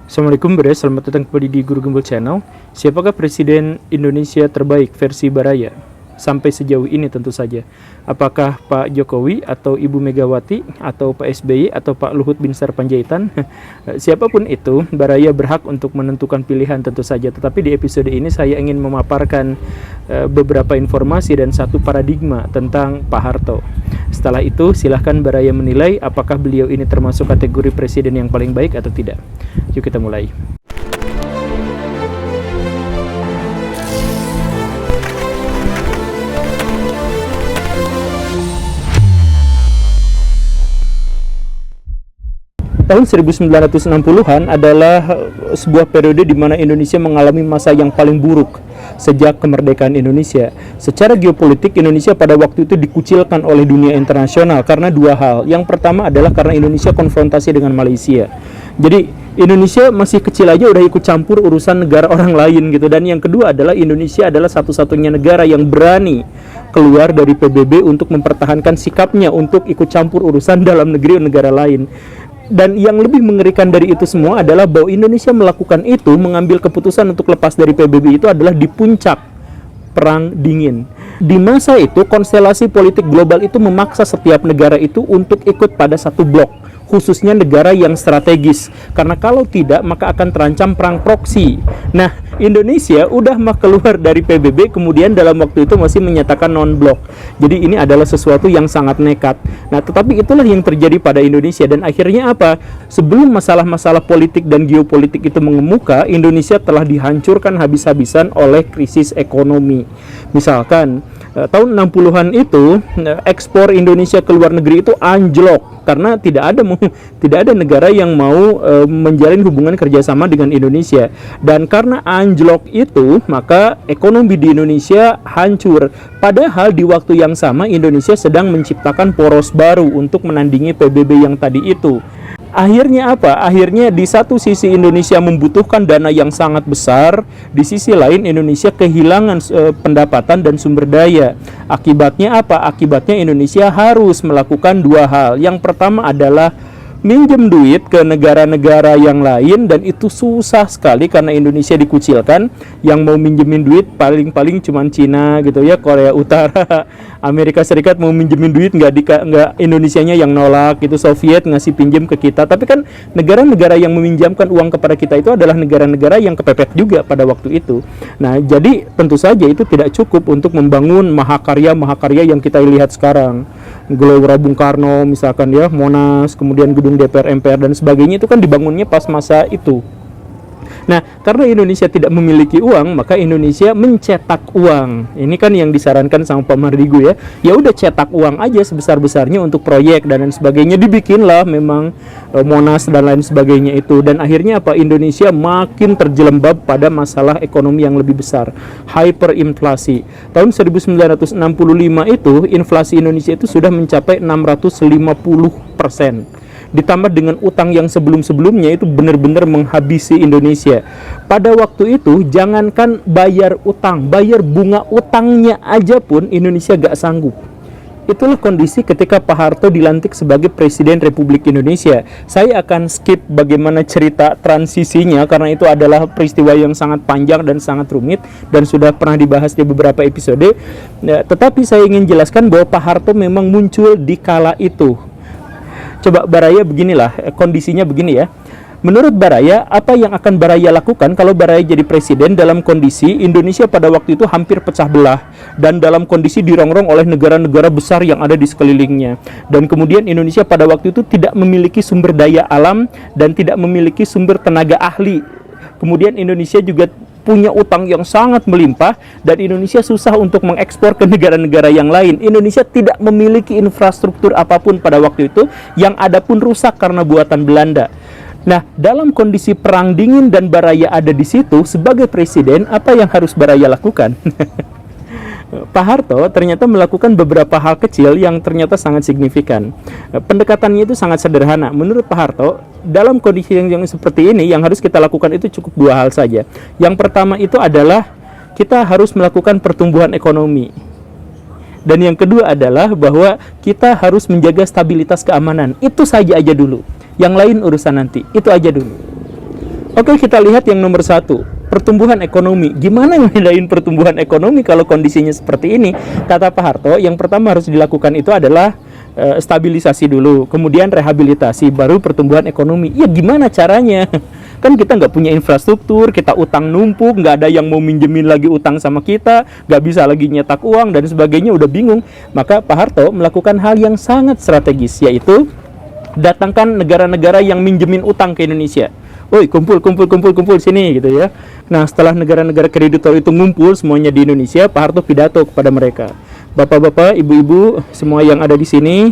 Assalamualaikum Bre, selamat datang kembali di Guru Gembul Channel. Siapakah Presiden Indonesia terbaik versi Baraya? Sampai sejauh ini tentu saja. Apakah Pak Jokowi atau Ibu Megawati atau Pak SBY atau Pak Luhut bin Sarpanjaitan? Siapapun itu, Baraya berhak untuk menentukan pilihan tentu saja. Tetapi di episode ini saya ingin memaparkan beberapa informasi dan satu paradigma tentang Pak Harto. Setelah itu silahkan Baraya menilai apakah beliau ini termasuk kategori presiden yang paling baik atau tidak. Yuk kita mulai. Tahun 1960-an adalah sebuah periode di mana Indonesia mengalami masa yang paling buruk sejak kemerdekaan Indonesia. Secara geopolitik, Indonesia pada waktu itu dikucilkan oleh dunia internasional karena dua hal. Yang pertama adalah karena Indonesia konfrontasi dengan Malaysia. Jadi Indonesia masih kecil aja udah ikut campur urusan negara orang lain gitu. Dan yang kedua adalah Indonesia adalah satu-satunya negara yang berani keluar dari PBB untuk mempertahankan sikapnya untuk ikut campur urusan dalam negeri negara lain. Dan yang lebih mengerikan dari itu semua adalah bahwa Indonesia melakukan itu, mengambil keputusan untuk lepas dari PBB itu adalah di puncak Perang Dingin. Di masa itu, konstelasi politik global itu memaksa setiap negara itu untuk ikut pada satu blok, khususnya negara yang strategis. Karena kalau tidak, maka akan terancam perang proksi. Nah, Indonesia udah keluar dari PBB, kemudian dalam waktu itu masih menyatakan non-blok. Jadi ini adalah sesuatu yang sangat nekat. Nah, tetapi itulah yang terjadi pada Indonesia. Dan akhirnya apa? Sebelum masalah-masalah politik dan geopolitik itu mengemuka, Indonesia telah dihancurkan habis-habisan oleh krisis ekonomi. Misalkan, tahun 60-an itu, ekspor Indonesia ke luar negeri itu anjlok. Karena tidak ada negara yang mau menjalin hubungan kerjasama dengan Indonesia. Dan karena anjlok itu, maka ekonomi di Indonesia hancur. Padahal di waktu yang sama Indonesia sedang menciptakan poros baru untuk menandingi PBB yang tadi itu. Akhirnya apa? Akhirnya di satu sisi Indonesia membutuhkan dana yang sangat besar, di sisi lain Indonesia kehilangan pendapatan dan sumber daya. Akibatnya apa? Akibatnya Indonesia harus melakukan dua hal. Yang pertama adalah minjem duit ke negara-negara yang lain, dan itu susah sekali karena Indonesia dikucilkan. Yang mau minjemin duit paling-paling cuman Cina gitu ya, Korea Utara, Amerika Serikat mau minjemin duit nggak Indonesianya yang nolak gitu, Soviet ngasih pinjem ke kita. Tapi kan negara-negara yang meminjamkan uang kepada kita itu adalah negara-negara yang kepepet juga pada waktu itu. Nah, jadi tentu saja itu tidak cukup untuk membangun mahakarya-mahakarya yang kita lihat sekarang. Gelora Bung Karno misalkan ya, Monas, kemudian gedung DPR, MPR dan sebagainya, itu kan dibangunnya pas masa itu. Nah, karena Indonesia tidak memiliki uang, maka Indonesia mencetak uang. Ini kan yang disarankan sama Pak Mardigu ya. Ya udah cetak uang aja sebesar-besarnya untuk proyek dan lain sebagainya. Dibikinlah memang Monas dan lain sebagainya itu. Dan akhirnya apa? Indonesia makin terjelembab pada masalah ekonomi yang lebih besar. Hyperinflasi. Tahun 1965 itu inflasi Indonesia itu sudah mencapai 650%. Ditambah dengan utang yang sebelum-sebelumnya itu benar-benar menghabisi Indonesia. Pada waktu itu, jangankan bayar utang, bayar bunga utangnya aja pun Indonesia gak sanggup. Itulah kondisi ketika Pak Harto dilantik sebagai Presiden Republik Indonesia. Saya akan skip bagaimana cerita transisinya karena itu adalah peristiwa yang sangat panjang dan sangat rumit dan sudah pernah dibahas di beberapa episode. Tetapi saya ingin jelaskan bahwa Pak Harto memang muncul di kala itu. Coba Baraya beginilah, kondisinya begini ya. Menurut Baraya, apa yang akan Baraya lakukan kalau Baraya jadi presiden dalam kondisi Indonesia pada waktu itu hampir pecah belah dan dalam kondisi dirongrong oleh negara-negara besar yang ada di sekelilingnya. Dan kemudian Indonesia pada waktu itu tidak memiliki sumber daya alam dan tidak memiliki sumber tenaga ahli. Kemudian Indonesia juga punya utang yang sangat melimpah dan Indonesia susah untuk mengekspor ke negara-negara yang lain. Indonesia tidak memiliki infrastruktur apapun pada waktu itu, yang ada pun rusak karena buatan Belanda. Nah, dalam kondisi perang dingin dan Baraya ada di situ sebagai presiden, apa yang harus Baraya lakukan? Pak Harto ternyata melakukan beberapa hal kecil yang ternyata sangat signifikan. Pendekatannya itu sangat sederhana. Menurut Pak Harto, dalam kondisi yang seperti ini, yang harus kita lakukan itu cukup dua hal saja. Yang pertama itu adalah kita harus melakukan pertumbuhan ekonomi. Dan yang kedua adalah bahwa kita harus menjaga stabilitas keamanan. Itu saja aja dulu. Yang lain urusan nanti. Itu aja dulu. Oke, kita lihat yang nomor satu, pertumbuhan ekonomi. Gimana ngebedain pertumbuhan ekonomi kalau kondisinya seperti ini? Kata Pak Harto, yang pertama harus dilakukan itu adalah stabilisasi dulu, kemudian rehabilitasi, baru pertumbuhan ekonomi. Ya gimana caranya? Kan kita nggak punya infrastruktur, kita utang numpuk, nggak ada yang mau minjemin lagi utang sama kita, nggak bisa lagi nyetak uang dan sebagainya, udah bingung. Maka Pak Harto melakukan hal yang sangat strategis, yaitu datangkan negara-negara yang minjemin utang ke Indonesia. Woi, kumpul sini gitu ya. Nah, setelah negara-negara kreditor itu ngumpul semuanya di Indonesia, Pak Harto pidato kepada mereka. Bapak-bapak, ibu-ibu, semua yang ada di sini,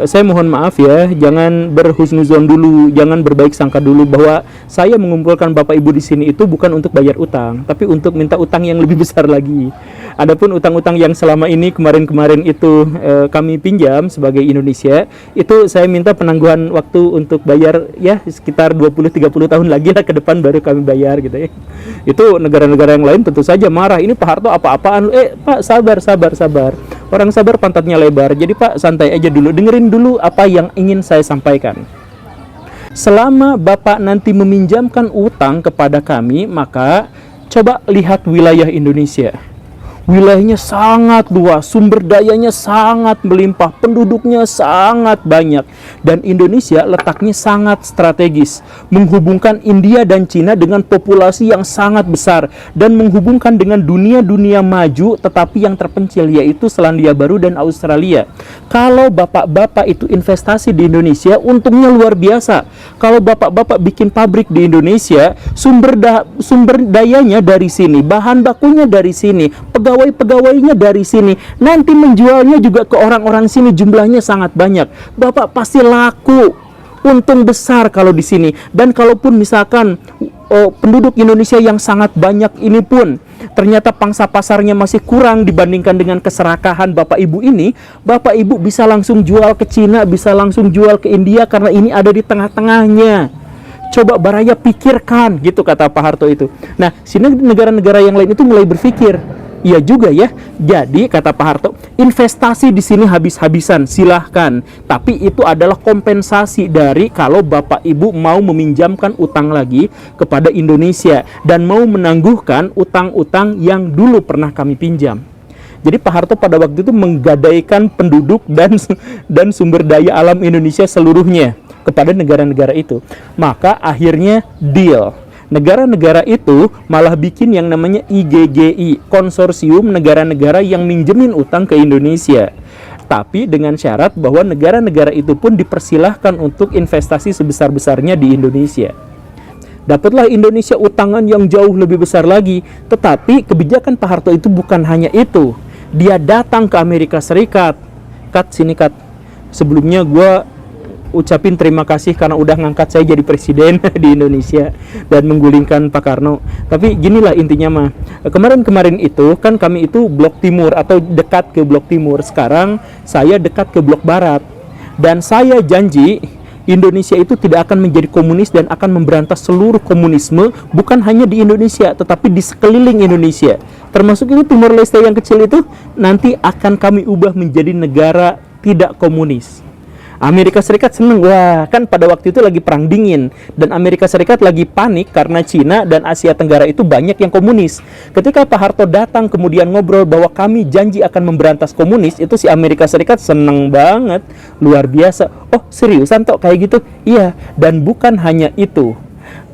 saya mohon maaf ya, jangan berhusnuzon dulu, jangan berbaik sangka dulu bahwa saya mengumpulkan Bapak Ibu di sini itu bukan untuk bayar utang, tapi untuk minta utang yang lebih besar lagi. Adapun utang-utang yang selama ini kemarin-kemarin itu kami pinjam sebagai Indonesia, itu saya minta penangguhan waktu untuk bayar ya sekitar 20-30 tahun lagi lah ke depan baru kami bayar gitu ya. Itu negara-negara yang lain tentu saja marah. Ini Pak Harto apa-apaan? Pak, sabar. Orang sabar pantatnya lebar. Jadi Pak, santai aja dulu, dengerin dulu apa yang ingin saya sampaikan. Selama Bapak nanti meminjamkan utang kepada kami, maka coba lihat wilayah Indonesia. Wilayahnya sangat luas, sumber dayanya sangat melimpah, penduduknya sangat banyak, dan Indonesia letaknya sangat strategis, menghubungkan India dan Cina dengan populasi yang sangat besar, dan menghubungkan dengan dunia-dunia maju tetapi yang terpencil, yaitu Selandia Baru dan Australia. Kalau bapak-bapak itu investasi di Indonesia, untungnya luar biasa. Kalau bapak-bapak bikin pabrik di Indonesia, sumber dayanya dari sini, bahan bakunya dari sini, pegawainya dari sini, nanti menjualnya juga ke orang-orang sini, jumlahnya sangat banyak. Bapak pasti laku, untung besar kalau di sini. Dan kalaupun misalkan penduduk Indonesia yang sangat banyak ini pun ternyata pangsa pasarnya masih kurang dibandingkan dengan keserakahan Bapak Ibu ini, Bapak Ibu bisa langsung jual ke Cina, bisa langsung jual ke India karena ini ada di tengah-tengahnya. Coba Baraya pikirkan, gitu kata Pak Harto itu. Nah, sini negara-negara yang lain itu mulai berpikir, iya juga ya. Jadi kata Pak Harto, investasi di sini habis-habisan, silahkan. Tapi itu adalah kompensasi dari kalau Bapak Ibu mau meminjamkan utang lagi kepada Indonesia dan mau menangguhkan utang-utang yang dulu pernah kami pinjam. Jadi Pak Harto pada waktu itu menggadaikan penduduk dan sumber daya alam Indonesia seluruhnya kepada negara-negara itu. Maka akhirnya deal. Negara-negara itu malah bikin yang namanya IGGI, konsorsium negara-negara yang minjemin utang ke Indonesia. Tapi dengan syarat bahwa negara-negara itu pun dipersilahkan untuk investasi sebesar-besarnya di Indonesia. Dapatlah Indonesia utangan yang jauh lebih besar lagi. Tetapi kebijakan Pak Harto itu bukan hanya itu. Dia datang ke Amerika Serikat. Kat. Sebelumnya gue ucapin terima kasih karena udah ngangkat saya jadi presiden di Indonesia dan menggulingkan Pak Karno. Tapi ginilah intinya mah. Kemarin itu kan kami itu blok timur atau dekat ke blok timur. Sekarang saya dekat ke blok barat. Dan saya janji Indonesia itu tidak akan menjadi komunis dan akan memberantas seluruh komunisme, bukan hanya di Indonesia tetapi di sekeliling Indonesia. Termasuk itu Timor Leste yang kecil itu nanti akan kami ubah menjadi negara tidak komunis. Amerika Serikat seneng, wah kan pada waktu itu lagi perang dingin dan Amerika Serikat lagi panik karena Cina dan Asia Tenggara itu banyak yang komunis. Ketika Pak Harto datang kemudian ngobrol bahwa kami janji akan memberantas komunis, itu si Amerika Serikat seneng banget, luar biasa. Oh seriusan toh kayak gitu? Iya, dan bukan hanya itu.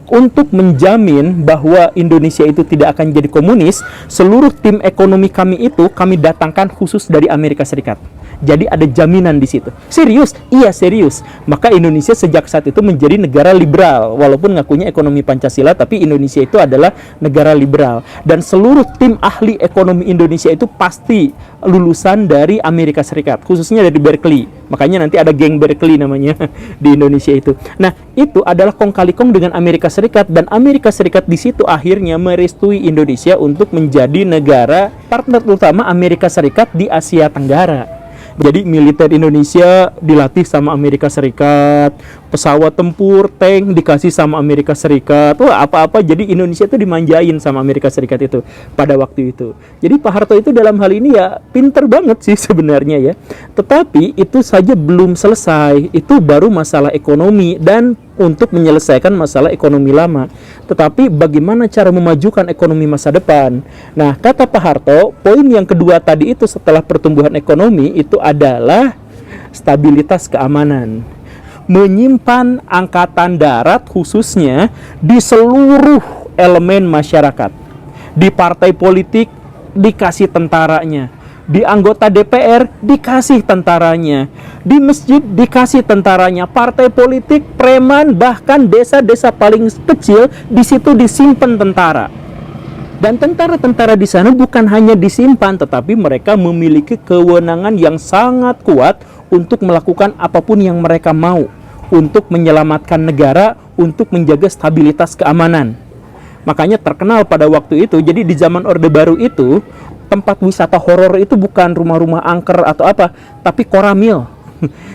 Untuk menjamin bahwa Indonesia itu tidak akan jadi komunis, seluruh tim ekonomi kami itu kami datangkan khusus dari Amerika Serikat. Jadi ada jaminan di situ. Serius? Iya serius. Maka Indonesia sejak saat itu menjadi negara liberal. Walaupun ngakunya ekonomi Pancasila, tapi Indonesia itu adalah negara liberal. Dan seluruh tim ahli ekonomi Indonesia itu pasti lulusan dari Amerika Serikat, khususnya dari Berkeley. Makanya nanti ada geng Berkeley namanya di Indonesia itu. Nah, itu adalah kong kali kong dengan Amerika Serikat, dan Amerika Serikat di situ akhirnya merestui Indonesia untuk menjadi negara partner utama Amerika Serikat di Asia Tenggara. Jadi militer Indonesia dilatih sama Amerika Serikat, pesawat tempur, tank dikasih sama Amerika Serikat. Wah, apa-apa jadi Indonesia itu dimanjain sama Amerika Serikat itu pada waktu itu. Jadi Pak Harto itu dalam hal ini ya pinter banget sih sebenarnya ya. Tetapi itu saja belum selesai. Itu baru masalah ekonomi dan untuk menyelesaikan masalah ekonomi lama, tetapi bagaimana cara memajukan ekonomi masa depan. Nah, kata Pak Harto, poin yang kedua tadi itu setelah pertumbuhan ekonomi itu adalah stabilitas keamanan. Menyimpan angkatan darat khususnya di seluruh elemen masyarakat. Di partai politik dikasih tentaranya, di anggota DPR dikasih tentaranya, di masjid dikasih tentaranya, partai politik, preman, bahkan desa-desa paling kecil di situ disimpan tentara. Dan tentara-tentara di sana bukan hanya disimpan, tetapi mereka memiliki kewenangan yang sangat kuat untuk melakukan apapun yang mereka mau, untuk menyelamatkan negara, untuk menjaga stabilitas keamanan. Makanya terkenal pada waktu itu. Jadi di zaman Orde Baru itu, tempat wisata horor itu bukan rumah-rumah angker atau apa, tapi Koramil.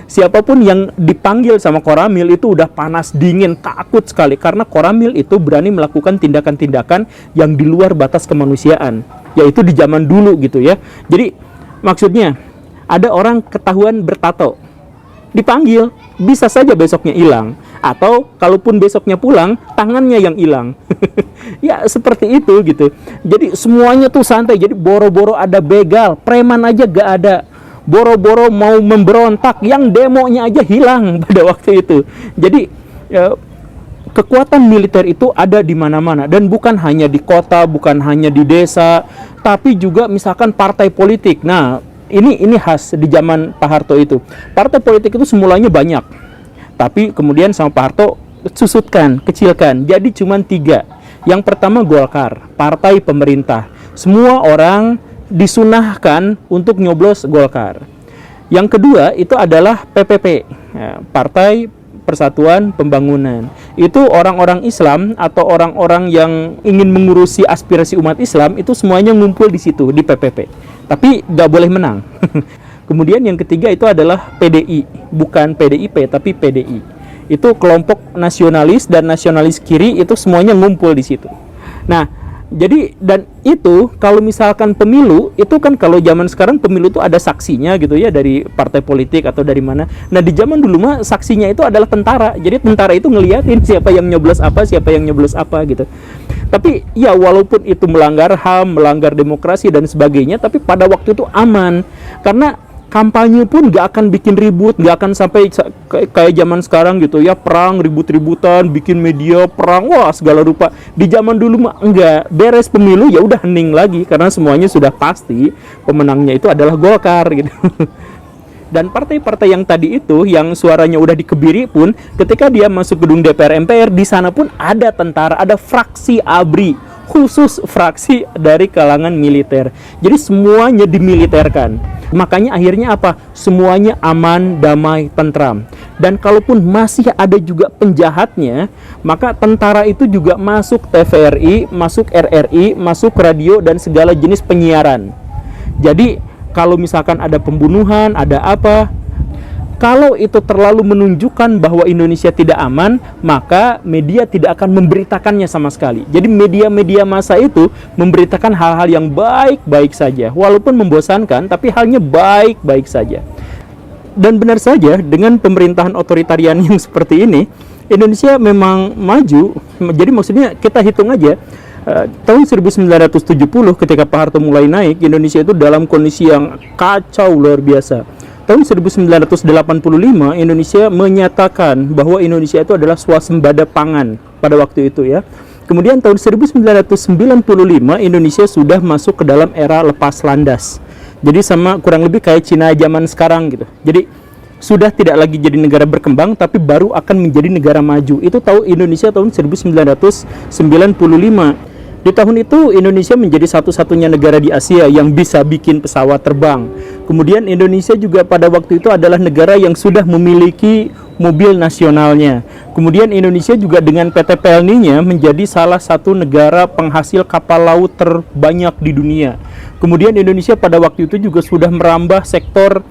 Siapapun yang dipanggil sama Koramil itu udah panas dingin, takut sekali, karena Koramil itu berani melakukan tindakan-tindakan yang di luar batas kemanusiaan, yaitu di zaman dulu gitu ya. Jadi maksudnya ada orang ketahuan bertato, dipanggil, bisa saja besoknya hilang, atau kalaupun besoknya pulang, tangannya yang hilang. Ya seperti itu gitu. Jadi semuanya tuh santai. Jadi boro-boro ada begal, preman aja gak ada. Boro-boro mau memberontak, yang demonya aja hilang pada waktu itu. Jadi kekuatan militer itu ada di mana-mana, dan bukan hanya di kota, bukan hanya di desa, tapi juga misalkan partai politik. Nah, ini khas di zaman Pak Harto itu. Partai politik itu semulanya banyak, tapi kemudian sama Pak Harto susutkan, kecilkan, jadi cuma 3. Yang pertama Golkar, partai pemerintah. Semua orang disunahkan untuk nyoblos Golkar. Yang kedua itu adalah PPP, ya, Partai Persatuan Pembangunan. Itu orang-orang Islam atau orang-orang yang ingin mengurusi aspirasi umat Islam, itu semuanya ngumpul di situ, di PPP. Tapi nggak boleh menang. Kemudian yang ketiga itu adalah PDI, bukan PDIP tapi PDI. Itu kelompok nasionalis dan nasionalis kiri, itu semuanya ngumpul di situ. Nah, jadi dan itu kalau misalkan pemilu itu kan, kalau zaman sekarang pemilu itu ada saksinya gitu ya, dari partai politik atau dari mana. Nah, di zaman dulu mah saksinya itu adalah tentara. Jadi tentara itu ngeliatin siapa yang nyoblos apa, siapa yang nyoblos apa gitu. Tapi ya walaupun itu melanggar HAM, melanggar demokrasi dan sebagainya, tapi pada waktu itu aman, karena kampanye pun gak akan bikin ribut, gak akan sampai kayak zaman sekarang gitu ya, perang, ribut-ributan, bikin media perang, wah segala rupa. Di zaman dulu mah enggak, beres pemilu ya udah hening lagi, karena semuanya sudah pasti pemenangnya itu adalah Golkar gitu. Dan partai-partai yang tadi itu, yang suaranya udah dikebiri pun, ketika dia masuk gedung DPR MPR, di sana pun ada tentara, ada fraksi ABRI, khusus fraksi dari kalangan militer. Jadi semuanya dimiliterkan. Makanya akhirnya apa? Semuanya aman, damai, tentram. Dan kalaupun masih ada juga penjahatnya, maka tentara itu juga masuk TVRI, masuk RRI, masuk radio dan segala jenis penyiaran. Jadi kalau misalkan ada pembunuhan, ada apa, kalau itu terlalu menunjukkan bahwa Indonesia tidak aman, maka media tidak akan memberitakannya sama sekali. Jadi media-media massa itu memberitakan hal-hal yang baik-baik saja. Walaupun membosankan, tapi halnya baik-baik saja. Dan benar saja, dengan pemerintahan otoritarian yang seperti ini, Indonesia memang maju. Jadi maksudnya kita hitung aja, tahun 1970 ketika Pak Harto mulai naik, Indonesia itu dalam kondisi yang kacau luar biasa. Tahun 1985 Indonesia menyatakan bahwa Indonesia itu adalah swasembada pangan pada waktu itu ya. Kemudian tahun 1995 Indonesia sudah masuk ke dalam era lepas landas. Jadi sama kurang lebih kayak Cina zaman sekarang gitu. Jadi sudah tidak lagi jadi negara berkembang, tapi baru akan menjadi negara maju. Itu tahu Indonesia tahun 1995. Di tahun itu Indonesia menjadi satu-satunya negara di Asia yang bisa bikin pesawat terbang. Kemudian Indonesia juga pada waktu itu adalah negara yang sudah memiliki mobil nasionalnya. Kemudian Indonesia juga dengan PT Pelni-nya menjadi salah satu negara penghasil kapal laut terbanyak di dunia. Kemudian Indonesia pada waktu itu juga sudah merambah sektor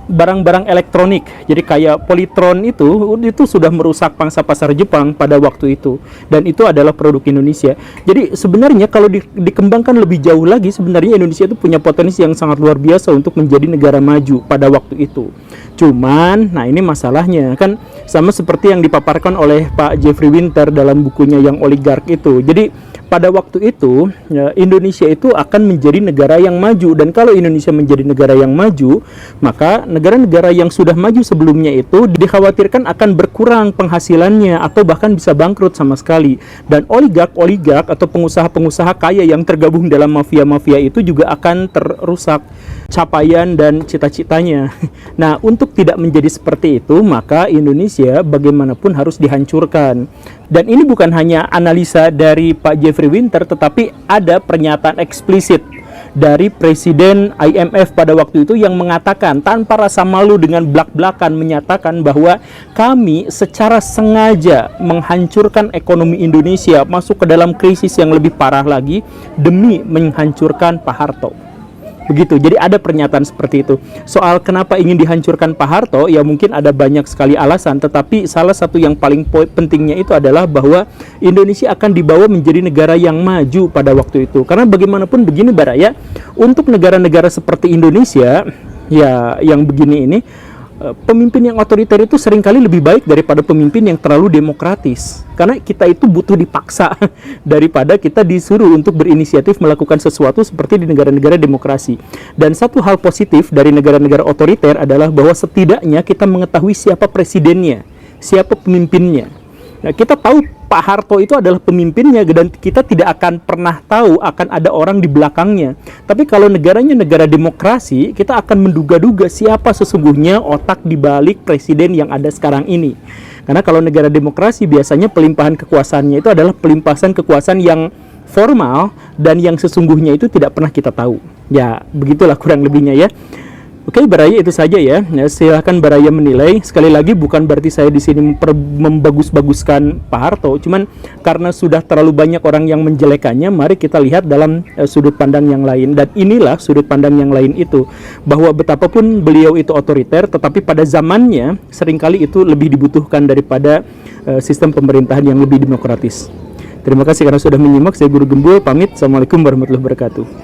barang-barang elektronik. Jadi kayak Polytron itu sudah merusak pangsa pasar Jepang pada waktu itu, dan itu adalah produk Indonesia. Jadi sebenarnya kalau dikembangkan lebih jauh lagi, sebenarnya Indonesia itu punya potensi yang sangat luar biasa untuk menjadi negara maju pada waktu itu. Cuman, nah ini masalahnya kan, Sama seperti yang dipaparkan oleh Pak Jeffrey Winter dalam bukunya yang Oligark itu. Jadi pada waktu itu Indonesia itu akan menjadi negara yang maju, dan kalau Indonesia menjadi negara yang maju, maka negara-negara yang sudah maju sebelumnya itu dikhawatirkan akan berkurang penghasilannya atau bahkan bisa bangkrut sama sekali. Dan oligark atau pengusaha-pengusaha kaya yang tergabung dalam mafia-mafia itu juga akan terusak capaian dan cita-citanya. Nah, untuk tidak menjadi seperti itu, maka Indonesia bagaimanapun harus dihancurkan. Dan ini bukan hanya analisa dari Pak Jeffrey Winter, tetapi ada pernyataan eksplisit dari Presiden IMF pada waktu itu yang mengatakan tanpa rasa malu dengan belak-belakan menyatakan bahwa kami secara sengaja menghancurkan ekonomi Indonesia masuk ke dalam krisis yang lebih parah lagi demi menghancurkan Pak Harto. Begitu, jadi ada pernyataan seperti itu. Soal kenapa ingin dihancurkan Pak Harto, ya mungkin ada banyak sekali alasan, tetapi salah satu yang paling pentingnya itu adalah bahwa Indonesia akan dibawa menjadi negara yang maju pada waktu itu. Karena bagaimanapun begini Baraya, untuk negara-negara seperti Indonesia, ya yang begini ini, pemimpin yang otoriter itu seringkali lebih baik daripada pemimpin yang terlalu demokratis. Karena kita itu butuh dipaksa daripada kita disuruh untuk berinisiatif melakukan sesuatu seperti di negara-negara demokrasi. Dan satu hal positif dari negara-negara otoriter adalah bahwa setidaknya kita mengetahui siapa presidennya, siapa pemimpinnya. Nah, kita tahu Pak Harto itu adalah pemimpinnya dan kita tidak akan pernah tahu akan ada orang di belakangnya. Tapi kalau negaranya negara demokrasi, kita akan menduga-duga siapa sesungguhnya otak di balik presiden yang ada sekarang ini. Karena kalau negara demokrasi biasanya pelimpahan kekuasaannya itu adalah pelimpahan kekuasaan yang formal dan yang sesungguhnya itu tidak pernah kita tahu. Ya, begitulah kurang lebihnya ya. Oke, Baraya, itu saja ya. Silahkan Baraya menilai. Sekali lagi bukan berarti saya di sini membagus-baguskan Pak Harto, cuman karena sudah terlalu banyak orang yang menjelekannya, mari kita lihat dalam sudut pandang yang lain. Dan inilah sudut pandang yang lain itu, bahwa betapapun beliau itu otoriter, tetapi pada zamannya seringkali itu lebih dibutuhkan daripada sistem pemerintahan yang lebih demokratis. Terima kasih karena sudah menyimak. Saya Guru Gembul, pamit. Assalamualaikum warahmatullahi wabarakatuh.